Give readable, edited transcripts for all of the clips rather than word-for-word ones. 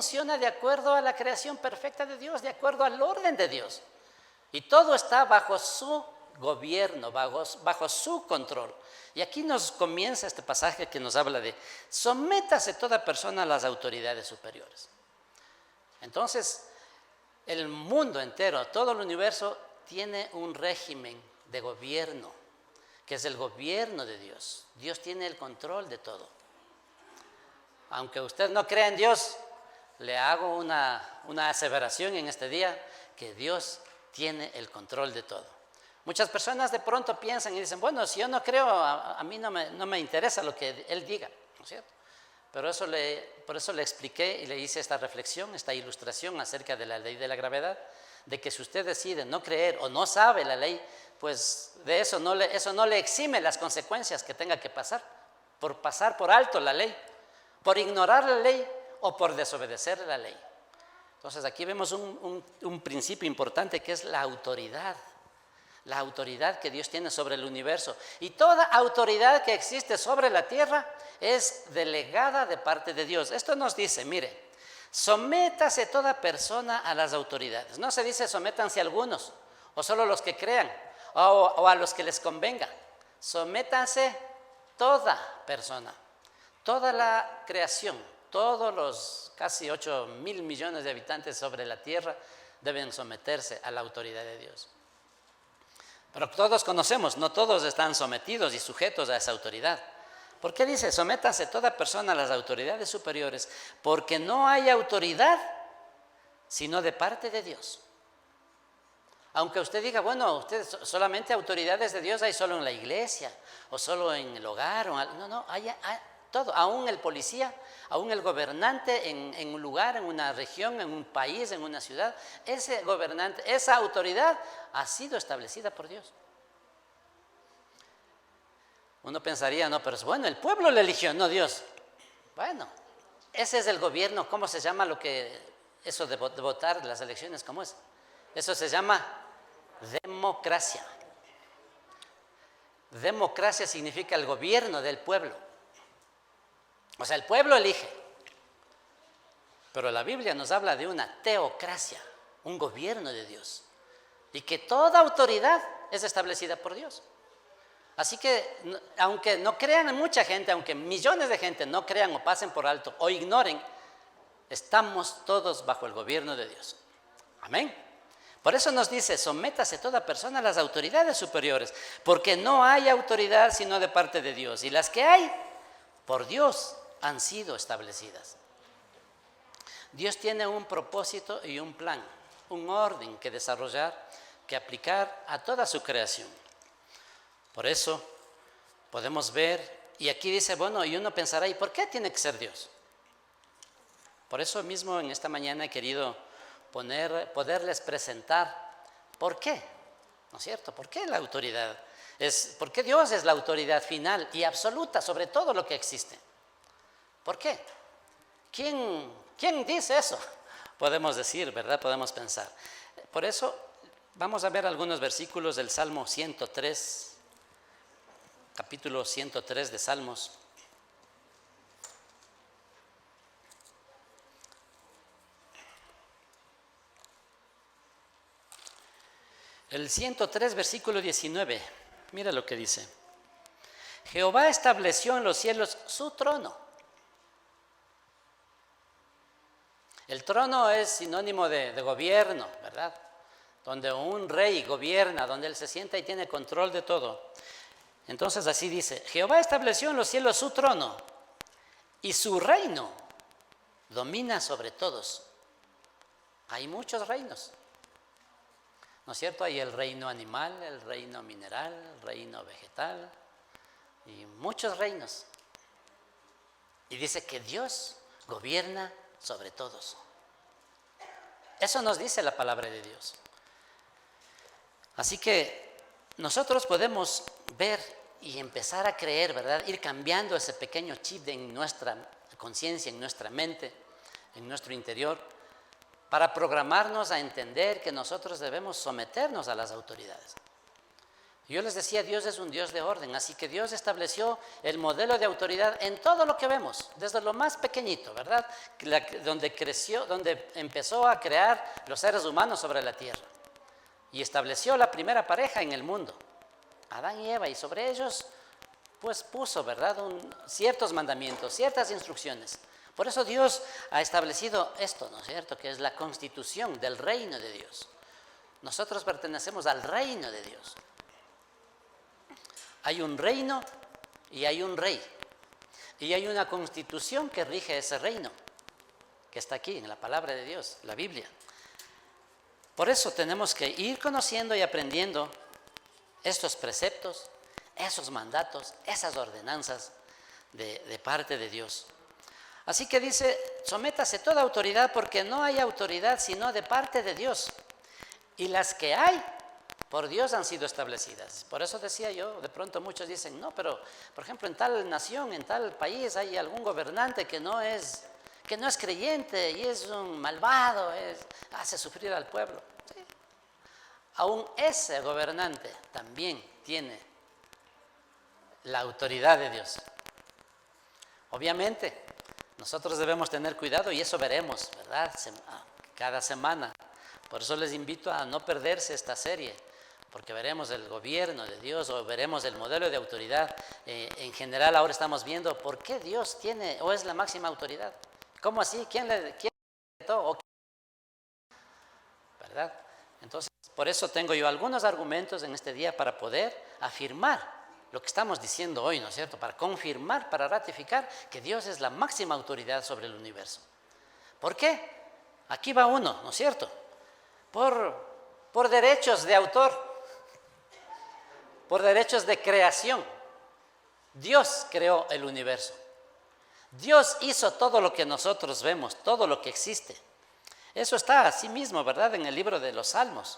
funciona de acuerdo a la creación perfecta de Dios, de acuerdo al orden de Dios. Y todo está bajo su gobierno, bajo su control. Y aquí nos comienza este pasaje que nos habla de sométase toda persona a las autoridades superiores. Entonces, el mundo entero, todo el universo tiene un régimen de gobierno, que es el gobierno de Dios. Dios tiene el control de todo. Aunque usted no crea en Dios, le hago una aseveración en este día, que Dios tiene el control de todo. Muchas personas de pronto piensan y dicen, bueno, si yo no creo, a mí no me interesa lo que Él diga, ¿no es cierto? Pero por eso le expliqué y le hice esta reflexión, esta ilustración acerca de la ley de la gravedad, de que si usted decide no creer o no sabe la ley, pues de eso no le exime las consecuencias que tenga que pasar por alto la ley, por ignorar la ley o por desobedecer la ley. Entonces aquí vemos un principio importante, que es la autoridad que Dios tiene sobre el universo. Y toda autoridad que existe sobre la tierra es delegada de parte de Dios. Esto nos dice, mire, sométase toda persona a las autoridades. No se dice sométanse algunos, o solo los que crean, o a los que les convenga. Sométanse toda persona, toda la creación, todos los casi 8.000 millones de habitantes sobre la tierra deben someterse a la autoridad de Dios. Pero todos conocemos, no todos están sometidos y sujetos a esa autoridad. ¿Por qué dice sométase toda persona a las autoridades superiores? Porque no hay autoridad sino de parte de Dios. Aunque usted diga, bueno, usted solamente autoridades de Dios hay solo en la iglesia o solo en el hogar. No, hay todo, aún el policía, aún el gobernante en un lugar, en una región, en un país, en una ciudad. Ese gobernante, esa autoridad ha sido establecida por Dios. Uno pensaría, no, pero bueno, el pueblo le eligió, no Dios. Bueno, ese es el gobierno. ¿Cómo se llama eso de votar las elecciones? ¿Cómo es? Eso se llama democracia. Democracia significa el gobierno del pueblo. O sea, el pueblo elige. Pero la Biblia nos habla de una teocracia, un gobierno de Dios. Y que toda autoridad es establecida por Dios. Así que, aunque no crean en mucha gente, aunque millones de gente no crean o pasen por alto o ignoren, estamos todos bajo el gobierno de Dios. Amén. Por eso nos dice, sométase toda persona a las autoridades superiores, porque no hay autoridad sino de parte de Dios. Y las que hay, por Dios han sido establecidas. Dios tiene un propósito y un plan, un orden que desarrollar, que aplicar a toda su creación. Por eso podemos ver, y aquí dice, bueno, y uno pensará, ¿y por qué tiene que ser Dios? Por eso mismo en esta mañana he querido poderles presentar por qué, ¿no es cierto? ¿Por qué la autoridad? ¿Por qué Dios es la autoridad final y absoluta sobre todo lo que existe? ¿Por qué? ¿Quién dice eso? Podemos decir, ¿verdad? Podemos pensar. Por eso vamos a ver algunos versículos del Salmo 103, capítulo 103 de Salmos. El 103, versículo 19, mira lo que dice. Jehová estableció en los cielos su trono. El trono es sinónimo de gobierno, ¿verdad? Donde un rey gobierna, donde él se sienta y tiene control de todo. Entonces así dice, Jehová estableció en los cielos su trono y su reino domina sobre todos. Hay muchos reinos, ¿no es cierto? Hay el reino animal, el reino mineral, el reino vegetal y muchos reinos. Y dice que Dios gobierna sobre todos. Eso nos dice la palabra de Dios. Así que nosotros podemos ver y empezar a creer, ¿verdad? Ir cambiando ese pequeño chip en nuestra conciencia, en nuestra mente, en nuestro interior, para programarnos a entender que nosotros debemos someternos a las autoridades. Yo les decía, Dios es un Dios de orden, así que Dios estableció el modelo de autoridad en todo lo que vemos, desde lo más pequeñito, ¿verdad? Donde creció, donde empezó a crear los seres humanos sobre la tierra. Y estableció la primera pareja en el mundo, Adán y Eva, y sobre ellos pues puso, ¿verdad?, ciertos mandamientos, ciertas instrucciones. Por eso Dios ha establecido esto, ¿no es cierto?, que es la constitución del reino de Dios. Nosotros pertenecemos al reino de Dios. Hay un reino y hay un rey. Y hay una constitución que rige ese reino, que está aquí en la palabra de Dios, la Biblia. Por eso tenemos que ir conociendo y aprendiendo estos preceptos, esos mandatos, esas ordenanzas de parte de Dios. Así que dice, sométase toda autoridad, porque no hay autoridad sino de parte de Dios. Y las que hay, por Dios han sido establecidas. Por eso decía yo, de pronto muchos dicen, no, pero por ejemplo en tal nación, en tal país hay algún gobernante que no es creyente y es un malvado, hace sufrir al pueblo. ¿Sí? Aún ese gobernante también tiene la autoridad de Dios. Obviamente, nosotros debemos tener cuidado y eso veremos, ¿verdad? Cada semana. Por eso les invito a no perderse esta serie, porque veremos el gobierno de Dios o veremos el modelo de autoridad. En general ahora estamos viendo por qué Dios tiene o es la máxima autoridad. ¿Cómo así? ¿Quién le decretó? ¿Verdad? Entonces, por eso tengo yo algunos argumentos en este día para poder afirmar lo que estamos diciendo hoy, ¿no es cierto? Para confirmar, para ratificar que Dios es la máxima autoridad sobre el universo. ¿Por qué? Aquí va uno, ¿no es cierto? Por derechos de autor, por derechos de creación. Dios creó el universo. Dios hizo todo lo que nosotros vemos, todo lo que existe. Eso está así mismo, ¿verdad?, en el libro de los Salmos.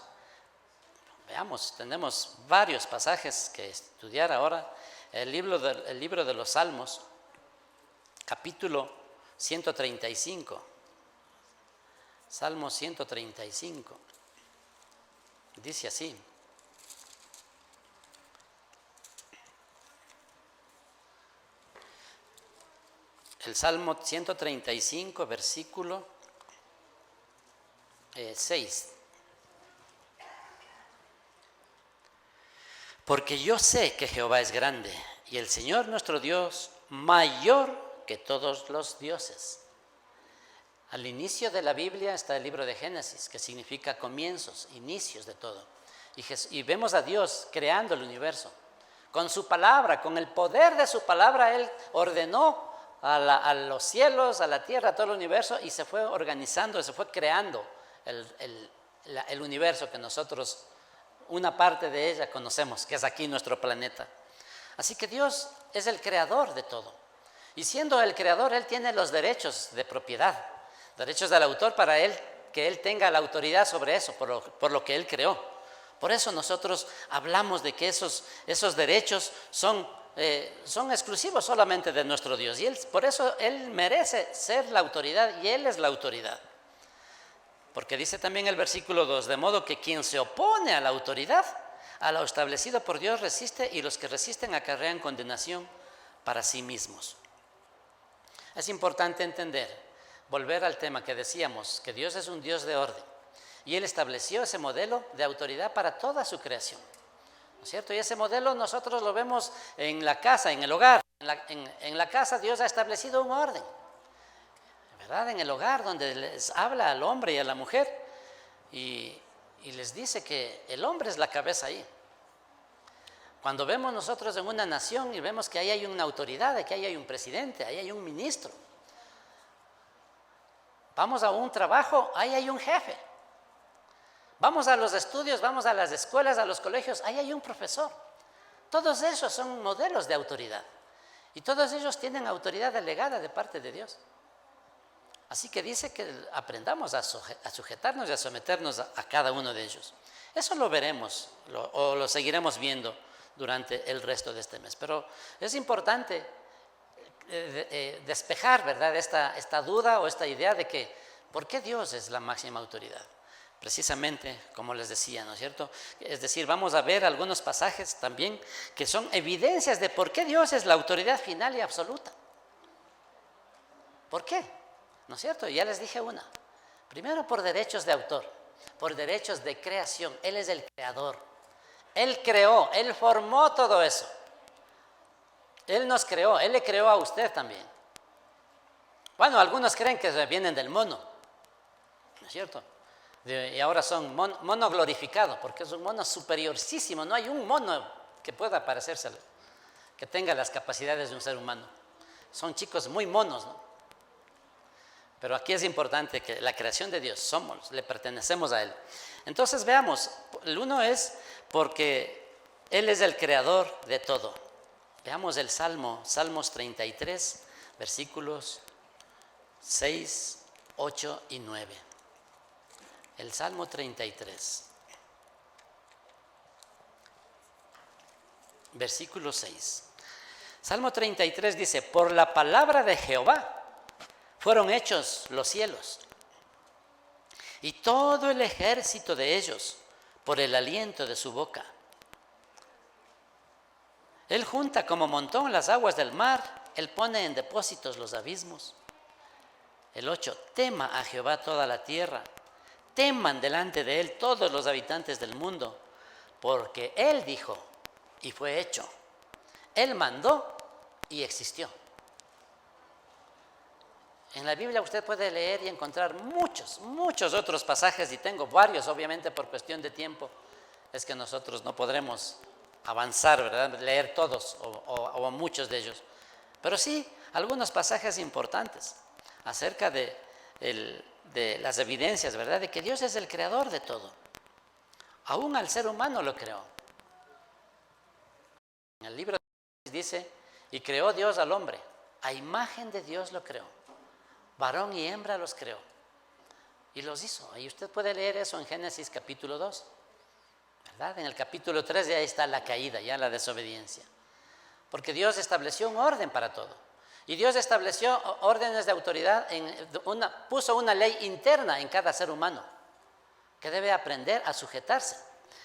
Veamos, tenemos varios pasajes que estudiar ahora. El libro de los Salmos, capítulo 135. Salmo 135. Dice así. El Salmo 135, versículo 6. Porque yo sé que Jehová es grande y el Señor nuestro Dios mayor que todos los dioses. Al inicio de la Biblia está el libro de Génesis, que significa comienzos, inicios de todo. Y vemos a Dios creando el universo. Con su palabra, con el poder de su palabra, Él ordenó a los cielos, a la tierra, a todo el universo, y se fue organizando, se fue creando el universo que nosotros, una parte de ella conocemos, que es aquí nuestro planeta. Así que Dios es el creador de todo. Y siendo el creador, Él tiene los derechos de propiedad, derechos del autor para Él, que Él tenga la autoridad sobre eso, por lo que Él creó. Por eso nosotros hablamos de que esos derechos son exclusivos solamente de nuestro Dios. Y por eso Él merece ser la autoridad y Él es la autoridad. Porque dice también el versículo 2, de modo que quien se opone a la autoridad, a lo establecido por Dios resiste, y los que resisten acarrean condenación para sí mismos. Es importante entender, volver al tema que decíamos, que Dios es un Dios de orden, y Él estableció ese modelo de autoridad para toda su creación, ¿no es cierto? Y ese modelo nosotros lo vemos en la casa, en el hogar. En la casa Dios ha establecido un orden, ¿verdad? En el hogar, donde les habla al hombre y a la mujer y les dice que el hombre es la cabeza ahí. Cuando vemos nosotros en una nación y vemos que ahí hay una autoridad, que ahí hay un presidente, ahí hay un ministro. Vamos a un trabajo, ahí hay un jefe. Vamos a los estudios, vamos a las escuelas, a los colegios, ahí hay un profesor. Todos esos son modelos de autoridad. Y todos ellos tienen autoridad delegada de parte de Dios. Así que dice que aprendamos a sujetarnos y a someternos a cada uno de ellos. Eso lo veremos o lo seguiremos viendo durante el resto de este mes. Pero es importante despejar, ¿verdad?, esta duda o esta idea de que ¿por qué Dios es la máxima autoridad? precisamente como les decía, ¿no es cierto? Es decir, vamos a ver algunos pasajes también que son evidencias de por qué Dios es la autoridad final y absoluta. ¿Por qué? ¿No es cierto? Ya les dije una. Primero, por derechos de autor, por derechos de creación. Él es el creador. Él creó, Él formó todo eso. Él nos creó, Él le creó a usted también. Bueno, algunos creen que vienen del mono, ¿no es cierto? Y ahora son mono glorificado, porque es un mono superiorísimo. No hay un mono que pueda parecérsele, que tenga las capacidades de un ser humano. Son chicos muy monos, ¿no? Pero aquí es importante que la creación de Dios somos, le pertenecemos a Él. Entonces veamos, el uno es porque Él es el creador de todo. Veamos el Salmos 33, versículos 6, 8 y 9. El Salmo 33, versículo 6. Salmo 33 dice: por la palabra de Jehová fueron hechos los cielos, y todo el ejército de ellos por el aliento de su boca. Él junta como montón las aguas del mar, Él pone en depósitos los abismos. El 8, tema a Jehová toda la tierra, teman delante de Él todos los habitantes del mundo, porque Él dijo y fue hecho. Él mandó y existió. En la Biblia usted puede leer y encontrar muchos otros pasajes, y tengo varios, obviamente por cuestión de tiempo, es que nosotros no podremos avanzar, ¿verdad? Leer todos o muchos de ellos. Pero sí, algunos pasajes importantes acerca de las evidencias, ¿verdad? De que Dios es el creador de todo. Aún al ser humano lo creó. En el libro de Génesis dice: y creó Dios al hombre, a imagen de Dios lo creó. Varón y hembra los creó y los hizo. Y usted puede leer eso en Génesis capítulo 2, ¿verdad? En el capítulo 3 ya está la caída, ya la desobediencia. Porque Dios estableció un orden para todo. Y Dios estableció órdenes de autoridad, puso una ley interna en cada ser humano que debe aprender a sujetarse.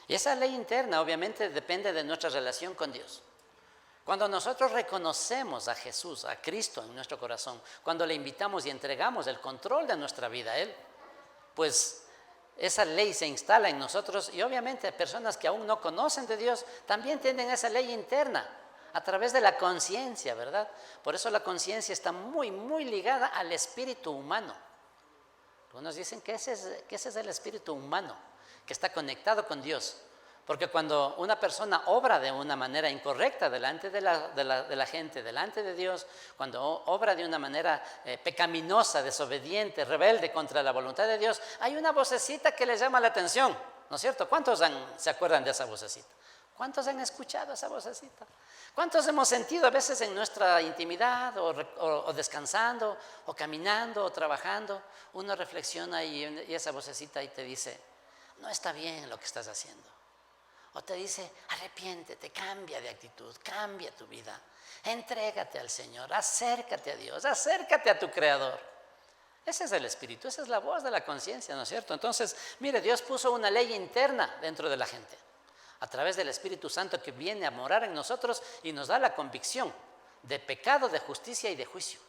Y esa ley interna obviamente depende de nuestra relación con Dios. Cuando nosotros reconocemos a Jesús, a Cristo en nuestro corazón, cuando le invitamos y entregamos el control de nuestra vida a Él, pues esa ley se instala en nosotros, y obviamente personas que aún no conocen de Dios también tienen esa ley interna a través de la conciencia, ¿verdad? Por eso la conciencia está muy ligada al espíritu humano. Algunos dicen que ese es el espíritu humano, que está conectado con Dios. Porque cuando una persona obra de una manera incorrecta delante de la gente, delante de Dios, cuando obra de una manera pecaminosa, desobediente, rebelde contra la voluntad de Dios, hay una vocecita que les llama la atención, ¿no es cierto? ¿Cuántos se acuerdan de esa vocecita? ¿Cuántos han escuchado esa vocecita? ¿Cuántos hemos sentido a veces en nuestra intimidad o descansando o caminando o trabajando? Uno reflexiona y esa vocecita ahí te dice: no está bien lo que estás haciendo. O te dice: arrepiéntete, cambia de actitud, cambia tu vida, entrégate al Señor, acércate a Dios, acércate a tu Creador. Ese es el Espíritu, esa es la voz de la conciencia, ¿no es cierto? Entonces, mire, Dios puso una ley interna dentro de la gente, a través del Espíritu Santo, que viene a morar en nosotros y nos da la convicción de pecado, de justicia y de juicio.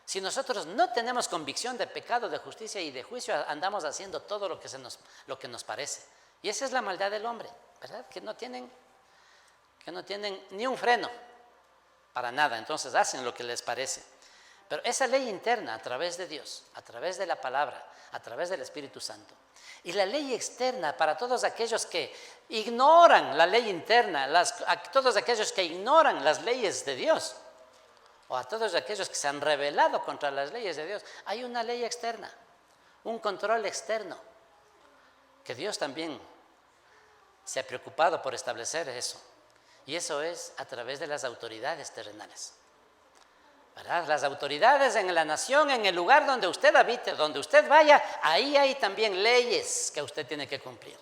Si nosotros no tenemos convicción de pecado, de justicia y de juicio, andamos haciendo todo lo que nos parece. Y esa es la maldad del hombre, ¿verdad? Que no tienen ni un freno para nada, entonces hacen lo que les parece. Pero esa ley interna, a través de Dios, a través de la palabra, a través del Espíritu Santo, y la ley externa para todos aquellos que ignoran la ley interna, a todos aquellos que ignoran las leyes de Dios, o a todos aquellos que se han rebelado contra las leyes de Dios, hay una ley externa, un control externo, que Dios también se ha preocupado por establecer eso. Y eso es a través de las autoridades terrenales, ¿verdad? Las autoridades en la nación, en el lugar donde usted habite, donde usted vaya, ahí hay también leyes que usted tiene que cumplir.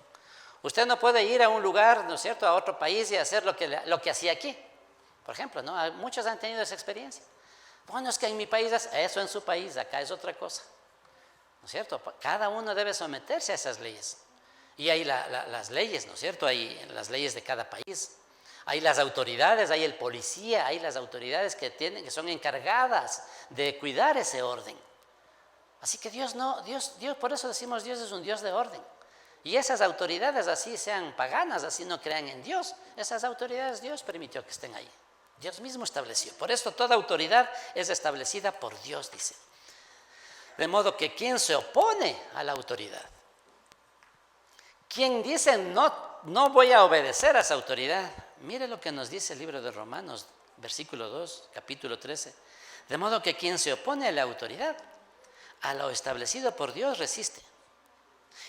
Usted no puede ir a un lugar, ¿no es cierto?, a otro país y hacer lo que hacía aquí. Por ejemplo, ¿no? Muchos han tenido esa experiencia. Bueno, es que en mi país, eso en su país, acá es otra cosa. es cierto? Cada uno debe someterse a esas leyes. Y hay las leyes, ¿no es cierto? Hay las leyes de cada país. Hay las autoridades, hay el policía, hay las autoridades que son encargadas de cuidar ese orden. Así que Dios, por eso decimos Dios es un Dios de orden. Y esas autoridades, así sean paganas, así no crean en Dios, esas autoridades Dios permitió que estén ahí. Dios mismo estableció. Por esto toda autoridad es establecida por Dios, dice. De modo que quien se opone a la autoridad, quien dice no voy a obedecer a esa autoridad, mire lo que nos dice el libro de Romanos, versículo 2, capítulo 13. De modo que quien se opone a la autoridad, a lo establecido por Dios resiste.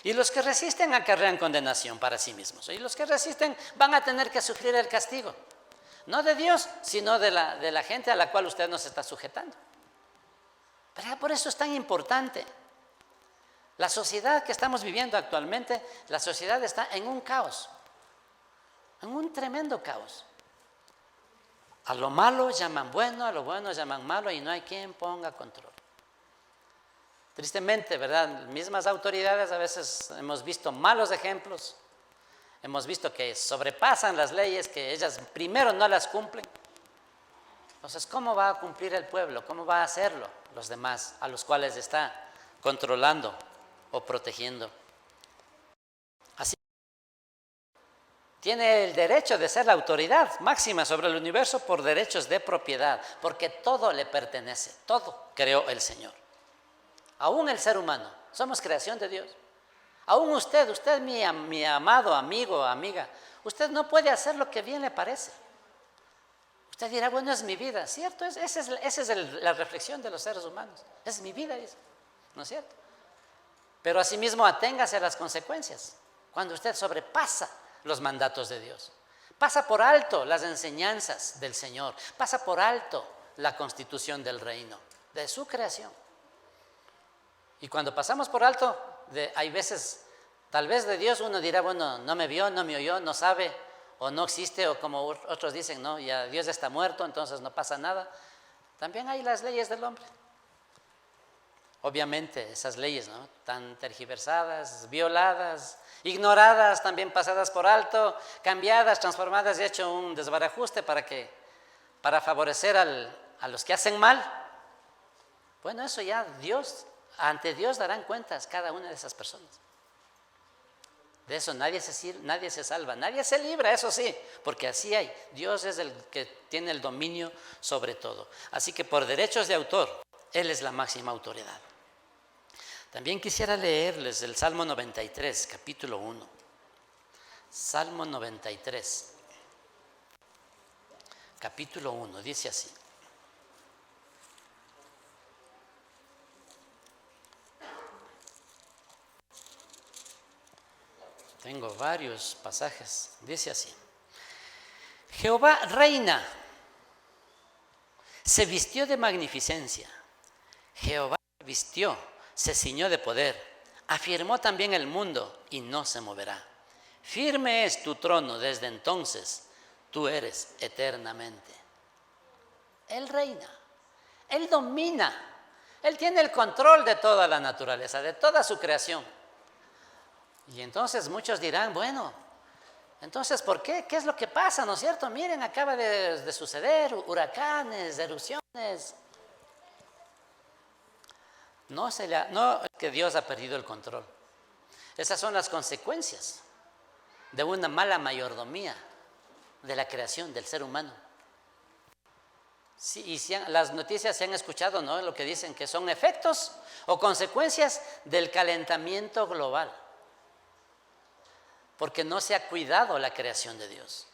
Y los que resisten acarrean condenación para sí mismos. Y los que resisten van a tener que sufrir el castigo. No de Dios, sino de la gente a la cual usted no se está sujetando. Pero por eso es tan importante. La sociedad que estamos viviendo actualmente, la sociedad está en un caos. En un tremendo caos. A lo malo llaman bueno, a lo bueno llaman malo y no hay quien ponga control. Tristemente, ¿verdad? Mismas autoridades a veces hemos visto malos ejemplos, hemos visto que sobrepasan las leyes, que ellas primero no las cumplen. Entonces, ¿cómo va a cumplir el pueblo? ¿Cómo va a hacerlo los demás a los cuales está controlando o protegiendo? Así tiene el derecho de ser la autoridad máxima sobre el universo por derechos de propiedad, porque todo le pertenece, todo creó el Señor. Aún el ser humano, somos creación de Dios. Aún usted mi amado amigo, amiga, usted no puede hacer lo que bien le parece. Usted dirá, bueno, es mi vida, ¿cierto? Esa es la reflexión de los seres humanos. Es mi vida, ¿no es cierto? Pero asimismo aténgase a las consecuencias. Cuando usted sobrepasa los mandatos de Dios, pasa por alto las enseñanzas del Señor, pasa por alto la constitución del reino, de su creación. Y cuando pasamos por alto, hay veces, tal vez de Dios uno dirá, bueno, no me vio, no me oyó, no sabe, o no existe, o como otros dicen, no, ya Dios está muerto, entonces no pasa nada. También hay las leyes del hombre. Obviamente esas leyes, ¿no? Tan tergiversadas, violadas, ignoradas, también pasadas por alto, cambiadas, transformadas y hecho un desbarajuste para favorecer a los que hacen mal. Bueno, eso ya ante Dios darán cuentas cada una de esas personas. De eso nadie se salva, nadie se libra, eso sí, porque así hay. Dios es el que tiene el dominio sobre todo. Así que por derechos de autor, Él es la máxima autoridad. También quisiera leerles el Salmo 93, capítulo 1. Salmo 93, capítulo 1, dice así. Tengo varios pasajes. Dice así: Jehová reina, se vistió de magnificencia. Jehová vistió, se ciñó de poder. Afirmó también el mundo y no se moverá. Firme es tu trono desde entonces, tú eres eternamente. Él reina, Él domina, Él tiene el control de toda la naturaleza, de toda su creación. Y entonces muchos dirán, bueno, entonces ¿por qué? ¿Qué es lo que pasa? ¿No es cierto? Miren, acaba de suceder huracanes, erupciones. No es que Dios ha perdido el control. Esas son las consecuencias de una mala mayordomía de la creación del ser humano. Sí, y las noticias se han escuchado, ¿no? Lo que dicen que son efectos o consecuencias del calentamiento global. Porque no se ha cuidado la creación de Dios.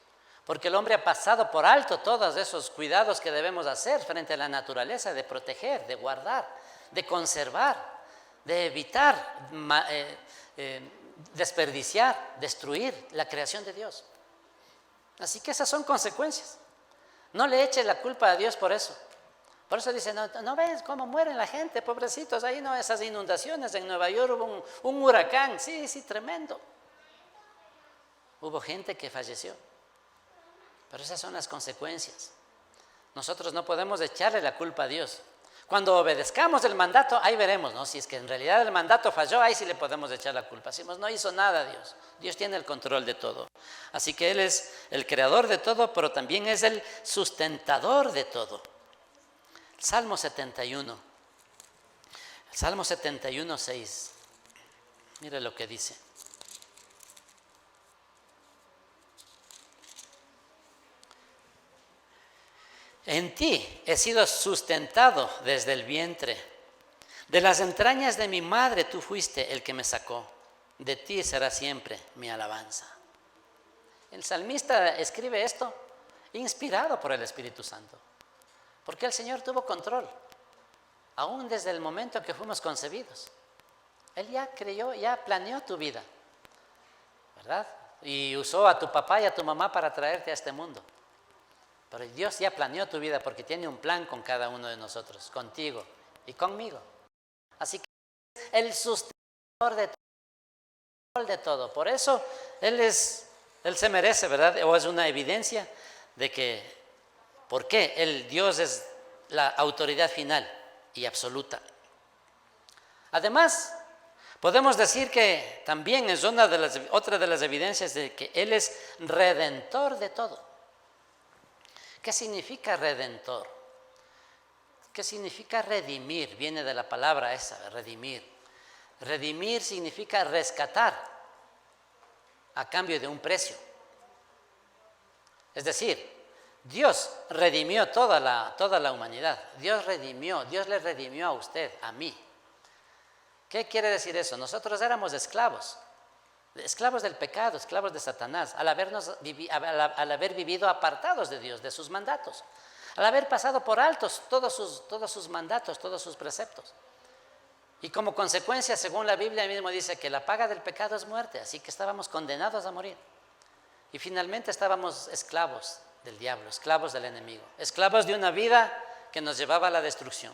Porque el hombre ha pasado por alto todos esos cuidados que debemos hacer frente a la naturaleza, de proteger, de guardar, de conservar, de evitar desperdiciar, destruir la creación de Dios. Así que esas son consecuencias. No le eche la culpa a Dios por eso. Por eso dice, no ves cómo mueren la gente, pobrecitos, ahí no, esas inundaciones en Nueva York, hubo un huracán, sí, tremendo. Hubo gente que falleció. Pero esas son las consecuencias. Nosotros no podemos echarle la culpa a Dios, Cuando obedezcamos el mandato, ahí veremos, ¿no? Si es que en realidad el mandato falló, ahí sí le podemos echar la culpa. Decimos, no hizo nada Dios. Dios tiene el control de todo. Así que Él es el creador de todo, pero también es el sustentador de todo. Salmo 71. Salmo 71, 6. Mire lo que dice. En ti he sido sustentado desde el vientre. De las entrañas de mi madre tú fuiste el que me sacó. De ti será siempre mi alabanza. El salmista escribe esto inspirado por el Espíritu Santo. Porque el Señor tuvo control, aún desde el momento en que fuimos concebidos. Él ya creyó, ya planeó tu vida, ¿verdad? Y usó a tu papá y a tu mamá para traerte a este mundo. Pero Dios ya planeó tu vida porque tiene un plan con cada uno de nosotros, contigo y conmigo. Así que es el sustentador de todo. Por eso Él se merece, ¿verdad? O es una evidencia de que, ¿por qué? Dios es la autoridad final y absoluta. Además, podemos decir que también es otra de las evidencias de que Él es redentor de todo. ¿Qué significa redentor? ¿Qué significa redimir? Viene de la palabra esa, redimir. Redimir significa rescatar a cambio de un precio. Es decir, Dios redimió toda la humanidad. Dios le redimió a usted, a mí. ¿Qué quiere decir eso? Nosotros éramos esclavos del pecado, esclavos de Satanás, al haber vivido apartados de Dios, de sus mandatos, al haber pasado por altos todos sus mandatos, todos sus preceptos. Y como consecuencia, según la Biblia mismo dice que la paga del pecado es muerte, así que estábamos condenados a morir. Y finalmente estábamos esclavos del diablo, esclavos del enemigo, esclavos de una vida que nos llevaba a la destrucción.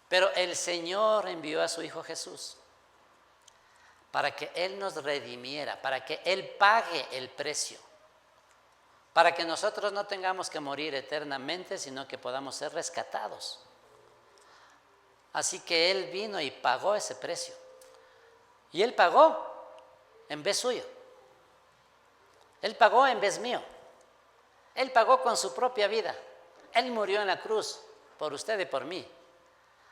Pero el Señor envió a su Hijo Jesús para que Él nos redimiera, para que Él pague el precio, para que nosotros no tengamos que morir eternamente, sino que podamos ser rescatados. Así que Él vino y pagó ese precio. Y Él pagó en vez suyo. Él pagó en vez mío. Él pagó con su propia vida. Él murió en la cruz por usted y por mí.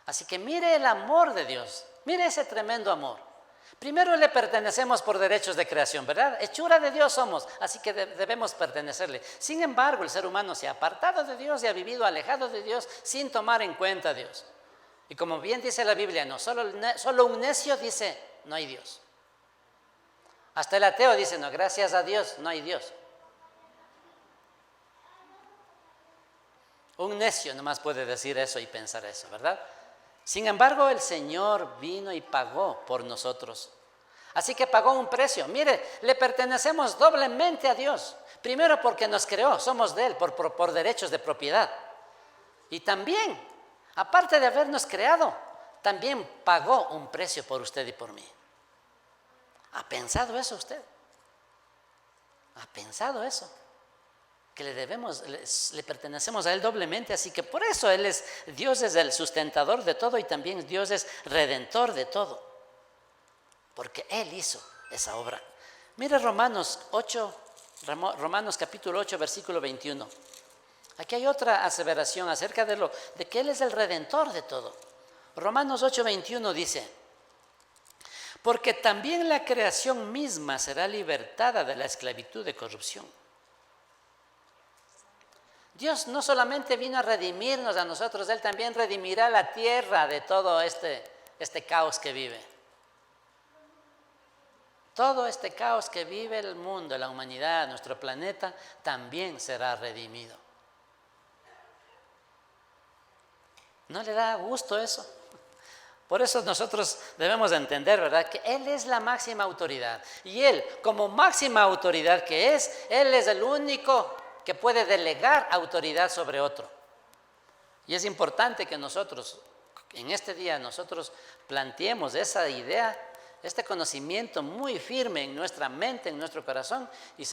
Así que mire el amor de Dios, mire ese tremendo amor. Primero le pertenecemos por derechos de creación, ¿verdad? Hechura de Dios somos, así que debemos pertenecerle. Sin embargo, el ser humano se ha apartado de Dios y ha vivido alejado de Dios sin tomar en cuenta a Dios. Y como bien dice la Biblia, no, solo un necio dice, no hay Dios. Hasta el ateo dice, no, gracias a Dios, no hay Dios. Un necio nomás puede decir eso y pensar eso, ¿verdad? Sin embargo, el Señor vino y pagó por nosotros. Así que pagó un precio. Mire, le pertenecemos doblemente a Dios. Primero porque nos creó, somos de Él por derechos de propiedad. Y también, aparte de habernos creado, también pagó un precio por usted y por mí. ¿Ha pensado eso usted? ¿Ha pensado eso? Que le pertenecemos a Él doblemente, así que por eso Dios es el sustentador de todo y también Dios es redentor de todo, porque Él hizo esa obra. Mire Romanos capítulo 8, versículo 21. Aquí hay otra aseveración acerca de que Él es el redentor de todo. Romanos 8, 21 dice, porque también la creación misma será libertada de la esclavitud de corrupción. Dios no solamente vino a redimirnos a nosotros, Él también redimirá la tierra de todo este caos que vive. Todo este caos que vive el mundo, la humanidad, nuestro planeta, también será redimido. ¿No le da gusto eso? Por eso nosotros debemos entender, ¿verdad?, que Él es la máxima autoridad. Y Él, como máxima autoridad que Él es el único que puede delegar autoridad sobre otro. Y es importante que nosotros, en este día, nosotros planteemos esa idea, este conocimiento muy firme en nuestra mente, en nuestro corazón, y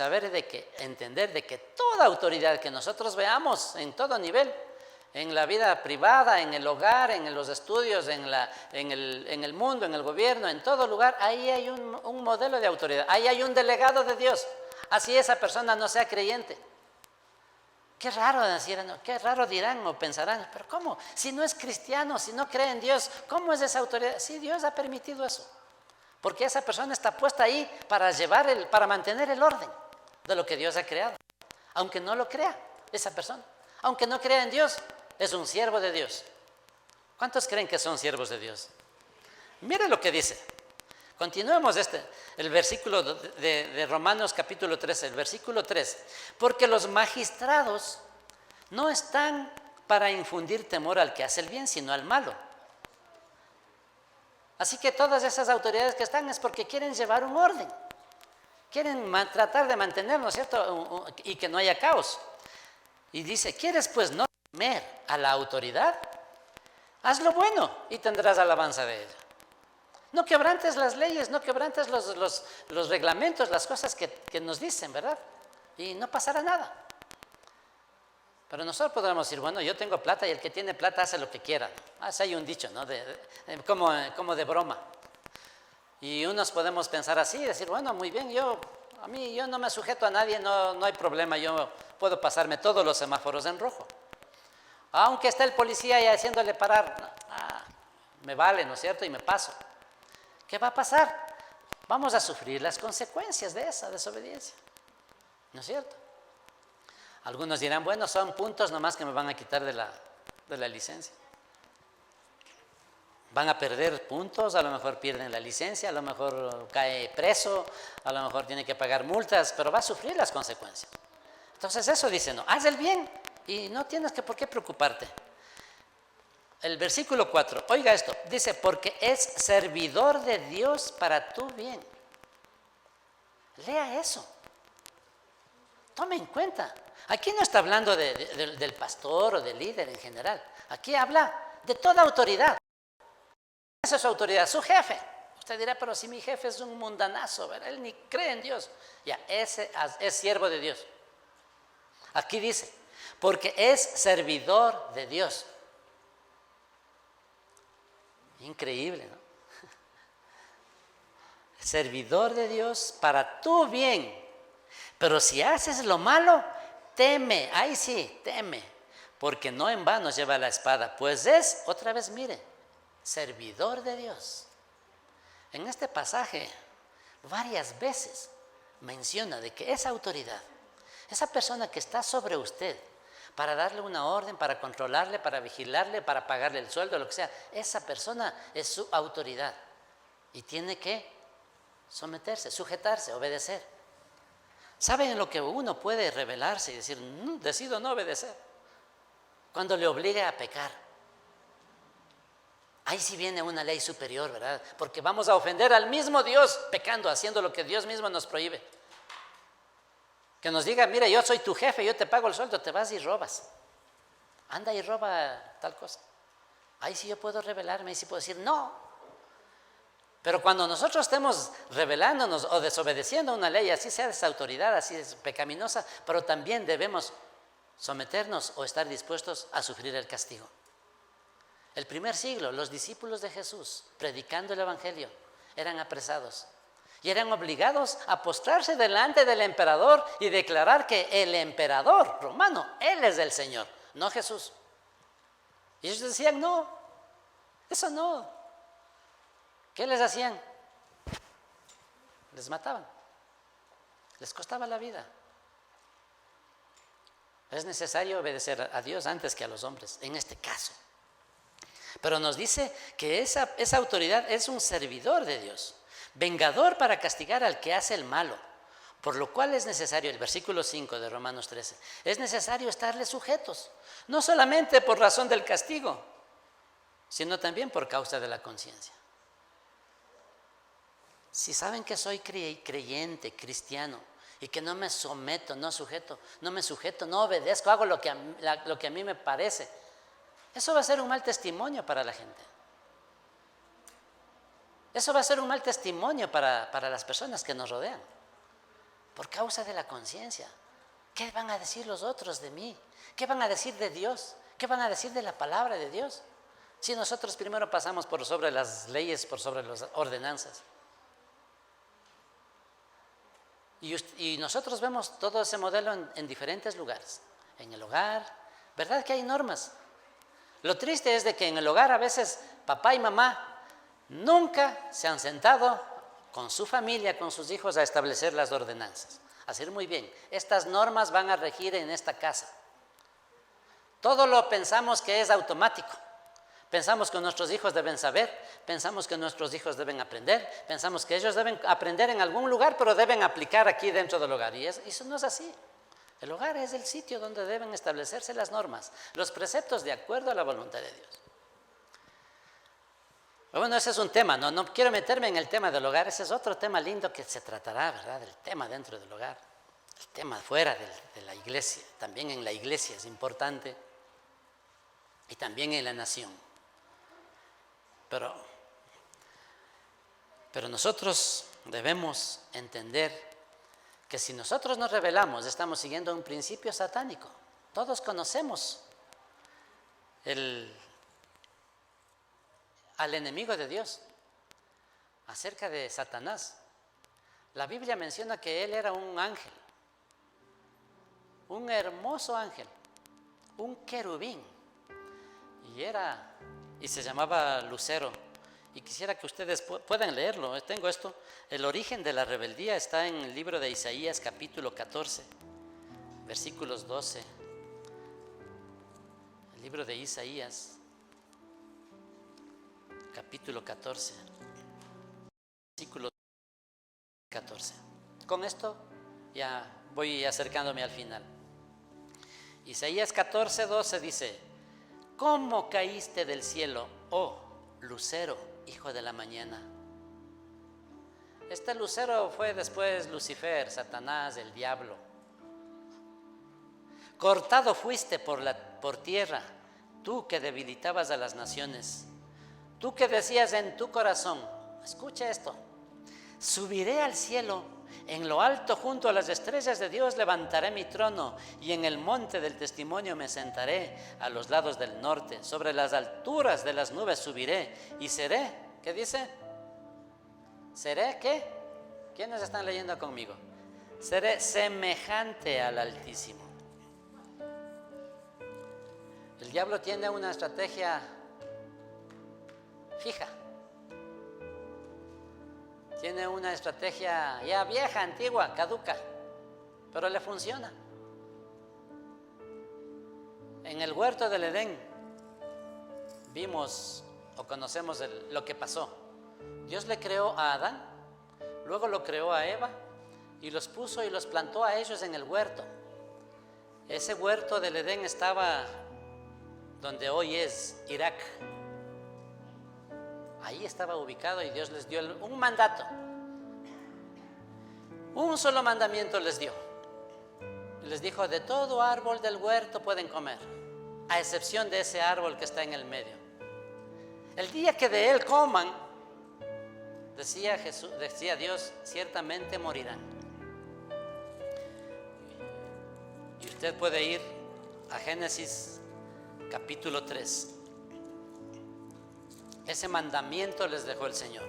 entender de que toda autoridad que nosotros veamos en todo nivel en la vida privada, en el hogar, en los estudios, en el mundo, en el gobierno, en todo lugar, ahí hay un modelo de autoridad, ahí hay un delegado de Dios. Así esa persona no sea creyente. Qué raro decir, qué raro dirán o pensarán, pero ¿cómo? Si no es cristiano, si no cree en Dios, ¿cómo es esa autoridad? Sí, Dios ha permitido eso, porque esa persona está puesta ahí para mantener el orden de lo que Dios ha creado, aunque no lo crea esa persona, aunque no crea en Dios, es un siervo de Dios. ¿Cuántos creen que son siervos de Dios? Mire lo que dice. Continuemos el versículo de Romanos capítulo 13, el versículo 3. Porque los magistrados no están para infundir temor al que hace el bien, sino al malo. Así que todas esas autoridades que están es porque quieren llevar un orden. Quieren tratar de mantener, ¿no es cierto? Y que no haya caos. Y dice, ¿quieres pues no temer a la autoridad? Haz lo bueno y tendrás alabanza de ella. No quebrantes las leyes, no quebrantes los reglamentos, las cosas que nos dicen, ¿verdad? Y no pasará nada. Pero nosotros podremos decir, bueno, yo tengo plata y el que tiene plata hace lo que quiera. Así hay un dicho, ¿no? Como de broma. Y unos podemos pensar así, decir, bueno, muy bien, yo no me sujeto a nadie, no hay problema, yo puedo pasarme todos los semáforos en rojo. Aunque esté el policía ahí haciéndole parar, me vale, ¿no es cierto? Y me paso. ¿Qué va a pasar? Vamos a sufrir las consecuencias de esa desobediencia, ¿no es cierto? Algunos dirán, bueno, son puntos nomás que me van a quitar de la licencia. Van a perder puntos, a lo mejor pierden la licencia, a lo mejor cae preso, a lo mejor tiene que pagar multas, pero va a sufrir las consecuencias. Entonces eso dice, no, haz el bien y no tienes por qué preocuparte. El versículo 4, oiga esto, dice, porque es servidor de Dios para tu bien. Lea eso. Tome en cuenta. Aquí no está hablando del pastor o del líder en general. Aquí habla de toda autoridad. Esa es su autoridad, su jefe. Usted dirá, pero si mi jefe es un mundanazo, ¿verdad? Él ni cree en Dios. Ya, ese es siervo de Dios. Aquí dice, porque es servidor de Dios. Increíble, ¿no? Servidor de Dios para tu bien. Pero si haces lo malo, teme, ahí sí, teme, porque no en vano lleva la espada, pues es, otra vez mire, servidor de Dios. En este pasaje, varias veces menciona de que esa autoridad, esa persona que está sobre usted, para darle una orden, para controlarle, para vigilarle, para pagarle el sueldo, lo que sea, esa persona es su autoridad y tiene que someterse, sujetarse, obedecer. ¿Saben en lo que uno puede rebelarse y decir, decido no obedecer? Cuando le obligue a pecar. Ahí sí viene una ley superior, ¿verdad? Porque vamos a ofender al mismo Dios pecando, haciendo lo que Dios mismo nos prohíbe. Que nos diga, mira, yo soy tu jefe, yo te pago el sueldo, te vas y robas. Anda y roba tal cosa. Ahí sí yo puedo rebelarme, ahí sí puedo decir no. Pero cuando nosotros estemos rebelándonos o desobedeciendo a una ley, así sea de esa autoridad, así es pecaminosa, pero también debemos someternos o estar dispuestos a sufrir el castigo. El primer siglo, los discípulos de Jesús, predicando el Evangelio, eran apresados y eran obligados a postrarse delante del emperador y declarar que el emperador romano, él es el Señor, no Jesús. Y ellos decían, no, eso no. ¿Qué les hacían? Les mataban, les costaba la vida. Es necesario obedecer a Dios antes que a los hombres, en este caso. Pero nos dice que esa autoridad es un servidor de Dios, vengador para castigar al que hace el malo, por lo cual es necesario, el versículo 5 de Romanos 13, es necesario estarle sujetos, no solamente por razón del castigo, sino también por causa de la conciencia. Si saben que soy creyente, cristiano, y que no me someto, no me sujeto, no obedezco, hago lo que a mí me parece, eso va a ser un mal testimonio para la gente. Eso va a ser un mal testimonio para las personas que nos rodean, por causa de la conciencia. ¿Qué van a decir los otros de mí? ¿Qué van a decir de Dios? ¿Qué van a decir de la palabra de Dios? Si nosotros primero pasamos por sobre las leyes, por sobre las ordenanzas. Y nosotros vemos todo ese modelo en diferentes lugares. En el hogar, ¿verdad que hay normas? Lo triste es de que en el hogar a veces papá y mamá nunca se han sentado con su familia, con sus hijos a establecer las ordenanzas. A decir muy bien, estas normas van a regir en esta casa. Todo lo pensamos que es automático. Pensamos que nuestros hijos deben saber, pensamos que nuestros hijos deben aprender, pensamos que ellos deben aprender en algún lugar, pero deben aplicar aquí dentro del hogar. Y eso no es así. El hogar es el sitio donde deben establecerse las normas, los preceptos de acuerdo a la voluntad de Dios. Bueno, ese es un tema, no quiero meterme en el tema del hogar, ese es otro tema lindo que se tratará, ¿verdad? El tema dentro del hogar, el tema fuera de la iglesia, también en la iglesia es importante y también en la nación. Pero nosotros debemos entender que si nosotros nos rebelamos, estamos siguiendo un principio satánico. Todos conocemos al enemigo de Dios, acerca de Satanás. La Biblia menciona que él era un ángel, un hermoso ángel, un querubín, y se llamaba Lucero. Y quisiera que ustedes puedan leerlo. Tengo esto. El origen de la rebeldía está en el libro de Isaías, capítulo 14, versículos 12. El libro de Isaías, capítulo 14, versículo 14. Con esto ya voy acercándome al final. Isaías 14, 12 dice: ¿Cómo caíste del cielo, oh lucero, hijo de la mañana? Este lucero fue después Lucifer, Satanás, el diablo. Cortado fuiste por tierra, tú que debilitabas a las naciones. Tú que decías en tu corazón, escucha esto: subiré al cielo, en lo alto junto a las estrellas de Dios levantaré mi trono, y en el monte del testimonio me sentaré a los lados del norte. Sobre las alturas de las nubes subiré y seré, ¿qué dice? ¿Seré qué? ¿Quiénes están leyendo conmigo? Seré semejante al Altísimo. El diablo tiene una estrategia fija. Tiene una estrategia ya vieja, antigua, caduca, pero le funciona. En el huerto del Edén vimos o conocemos lo que pasó. Dios le creó a Adán, luego lo creó a Eva y los puso y los plantó a ellos en el huerto. Ese huerto del Edén estaba donde hoy es Irak. Ahí estaba ubicado y Dios les dio un mandato. Un solo mandamiento les dio. Les dijo: de todo árbol del huerto pueden comer, a excepción de ese árbol que está en el medio. El día que de él coman, decía Dios, ciertamente morirán. Y usted puede ir a Génesis capítulo 3. Ese mandamiento les dejó el Señor.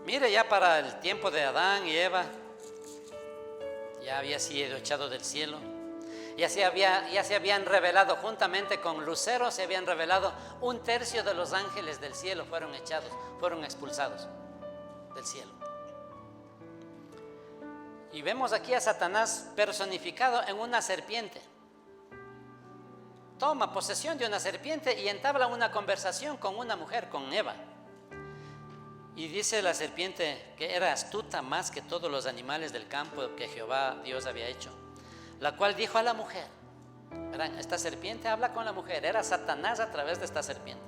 Mire, ya para el tiempo de Adán y Eva, ya había sido echado del cielo. Ya se habían revelado, juntamente con Lucero, se habían revelado 1/3 de los ángeles del cielo, fueron expulsados del cielo. Y vemos aquí a Satanás personificado en una serpiente. Toma posesión de una serpiente y entabla una conversación con una mujer, con Eva. Y dice la serpiente que era astuta más que todos los animales del campo que Jehová Dios había hecho, la cual dijo a la mujer. Verán, esta serpiente habla con la mujer, era Satanás a través de esta serpiente.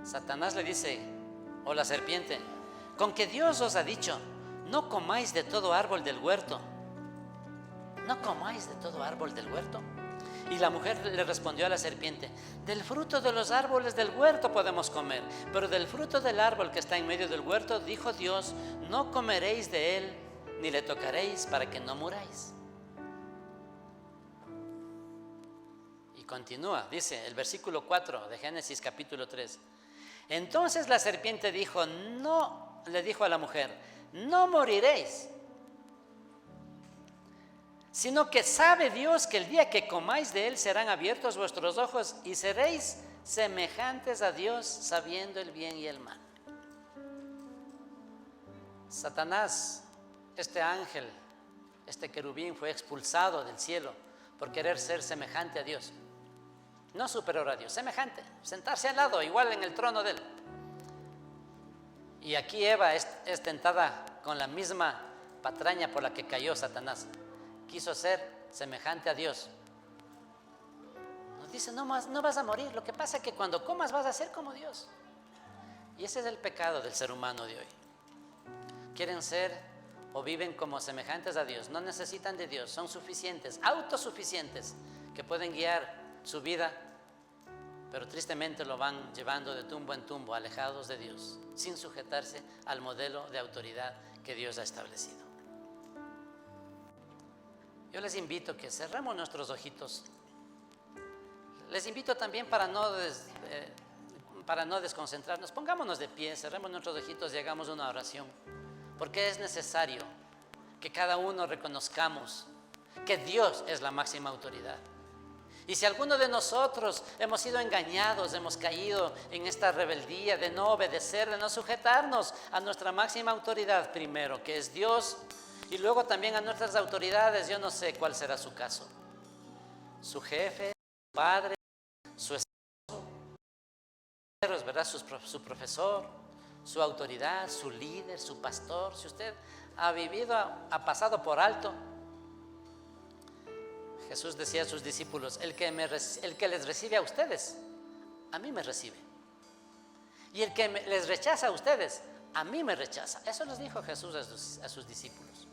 Satanás le dice, o la serpiente: con que Dios os ha dicho, no comáis de todo árbol del huerto. ¿No comáis de todo árbol del huerto? Y la mujer le respondió a la serpiente: del fruto de los árboles del huerto podemos comer, pero del fruto del árbol que está en medio del huerto, dijo Dios, no comeréis de él, ni le tocaréis, para que no muráis. Continúa, dice el versículo 4 de Génesis capítulo 3. Entonces la serpiente dijo, no, le dijo a la mujer, no moriréis, sino que sabe Dios que el día que comáis de él serán abiertos vuestros ojos y seréis semejantes a Dios, sabiendo el bien y el mal. Satanás, este ángel, este querubín, fue expulsado del cielo por querer ser semejante a Dios. No superior a Dios, semejante, sentarse al lado, igual en el trono de él. Y aquí Eva es tentada con la misma patraña por la que cayó Satanás. Quiso ser semejante a Dios. Nos dice, no vas a morir, lo que pasa es que cuando comas vas a ser como Dios. Y ese es el pecado del ser humano de hoy. Quieren ser o viven como semejantes a Dios, no necesitan de Dios, son suficientes, autosuficientes, que pueden guiar su vida, pero tristemente lo van llevando de tumbo en tumbo, alejados de Dios, sin sujetarse al modelo de autoridad que Dios ha establecido. Yo les invito a que cerremos nuestros ojitos. Les invito también para no desconcentrarnos, pongámonos de pie, cerremos nuestros ojitos y hagamos una oración, porque es necesario que cada uno reconozcamos que Dios es la máxima autoridad. Y si alguno de nosotros hemos sido engañados, hemos caído en esta rebeldía de no obedecer, de no sujetarnos a nuestra máxima autoridad primero, que es Dios, y luego también a nuestras autoridades, yo no sé cuál será su caso. Su jefe, su padre, su esposo, ¿verdad? Su profesor, su autoridad, su líder, su pastor. Si usted ha pasado por alto, Jesús decía a sus discípulos, el que les recibe a ustedes, a mí me recibe. Y el que les rechaza a ustedes, a mí me rechaza. Eso les dijo Jesús a sus discípulos.